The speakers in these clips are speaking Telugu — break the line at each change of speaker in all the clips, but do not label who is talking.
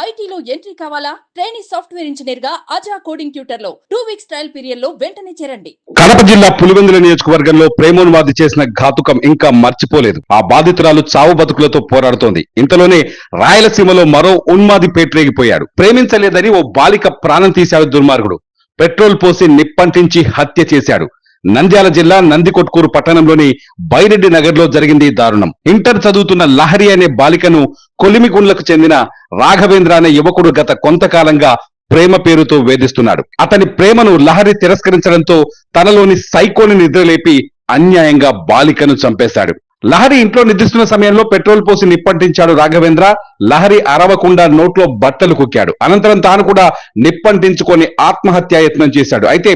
ఐటీలో ఎంట్రీ కావాలా? ట్రైనీ సాఫ్ట్వేర్ ఇంజనీర్ గా అజా కోడింగ్ ట్యూటర్ లో 2 వీక్స్ ట్రయల్ పీరియడ్ లో వెంటనే చేరండి.
కడప జిల్లా పులివెందుల నియోజకవర్గంలో ప్రేమోన్మాది చేసిన ఘాతుకం ఇంకా మర్చిపోలేదు. ఆ బాధితురాలు చావు బతుకులతో పోరాడుతోంది. ఇంతలోనే రాయలసీమలో మరో ఉన్మాది పేట్రేగిపోయాడు. ప్రేమించలేదని ఓ బాలిక ప్రాణం తీశాడు దుర్మార్గుడు. పెట్రోల్ పోసి నిప్పంటించి హత్య చేశాడు. నంద్యాల జిల్లా నందికొట్కూరు పట్టణంలోని బైరెడ్డి నగర్ లో జరిగింది ఈ దారుణం. ఇంటర్ చదువుతున్న లహరి అనే బాలికను కొలిమిగుండ్లకు చెందిన రాఘవేంద్ర అనే యువకుడు గత కొంతకాలంగా ప్రేమ పేరుతో వేధిస్తున్నాడు. అతని ప్రేమను లహరి తిరస్కరించడంతో తనలోని సైకోని నిద్రలేపి అన్యాయంగా బాలికను చంపేశాడు. లహరి ఇంట్లో నిద్రిస్తున్న సమయంలో పెట్రోల్ పోసి నిప్పంటించాడు రాఘవేంద్ర. లహరి అరవకుండా నోట్లో బట్టలు కుక్కాడు. అనంతరం తాను కూడా నిప్పంటించుకొని ఆత్మహత్యా యత్నం చేశాడు. అయితే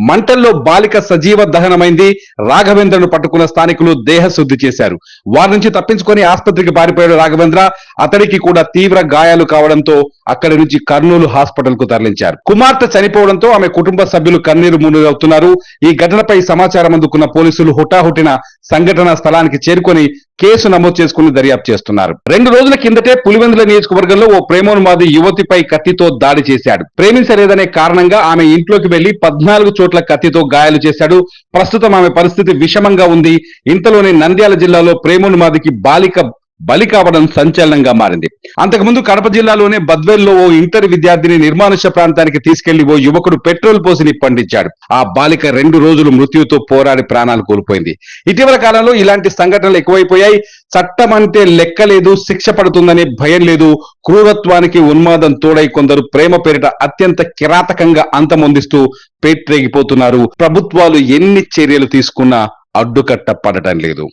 మంటల్లో బాలిక సజీవ దహనమైంది. రాఘవేంద్రను పట్టుకున్న స్థానికులు దేహశుద్ధి చేశారు. వారి నుంచి తప్పించుకొని ఆసుపత్రికి పారిపోయాడు రాఘవేంద్ర. అతడికి కూడా తీవ్ర గాయాలు కావడంతో అక్కడి నుంచి కర్నూలు హాస్పిటల్ కు తరలించారు. కుమార్తె చనిపోవడంతో ఆమె కుటుంబ సభ్యులు కన్నీరు మున్నీరవుతున్నారు. ఈ ఘటనపై సమాచారం అందుకున్న పోలీసులు హుటాహుటిన సంఘటనా స్థలానికి చేరుకొని కేసు నమోదు చేసుకుని దర్యాప్తు చేస్తున్నారు. 2 రోజుల కిందటే పులివెందుల నియోజకవర్గంలో ఓ ప్రేమోన్మాది యువతిపై కత్తితో దాడి చేశాడు. ప్రేమించలేదనే కారణంగా ఆమె ఇంట్లోకి వెళ్లి 14 చోట్ల కత్తితో గాయాలు చేశాడు. ప్రస్తుతం ఆమె పరిస్థితి విషమంగా ఉంది. ఇంతలోనే నంద్యాల జిల్లాలో ప్రేమోన్మాదికి బాలిక బలి కావడం సంచలనంగా మారింది. అంతకుముందు కడప జిల్లాలోనే బద్వేల్లో ఓ ఇంటర్ విద్యార్థిని నిర్మానుష్య ప్రాంతానికి తీసుకెళ్లి ఓ యువకుడు పెట్రోల్ పోసి నిప్పంటించాడు. ఆ బాలిక 2 రోజులు మృత్యుతో పోరాడి ప్రాణాలు కోల్పోయింది. ఇటీవల కాలంలో ఇలాంటి సంఘటనలు ఎక్కువైపోయాయి. చట్టం అంటే లెక్కలేదు, శిక్ష పడుతుందనే భయం లేదు. క్రూరత్వానికి ఉన్మాదం తోడై కొందరు ప్రేమ పేరిట అత్యంత కిరాతకంగా అంతమొందిస్తూ పేట్రేగిపోతున్నారు. ప్రభుత్వాలు ఎన్ని చర్యలు తీసుకున్నా అడ్డుకట్ట పడటం లేదు.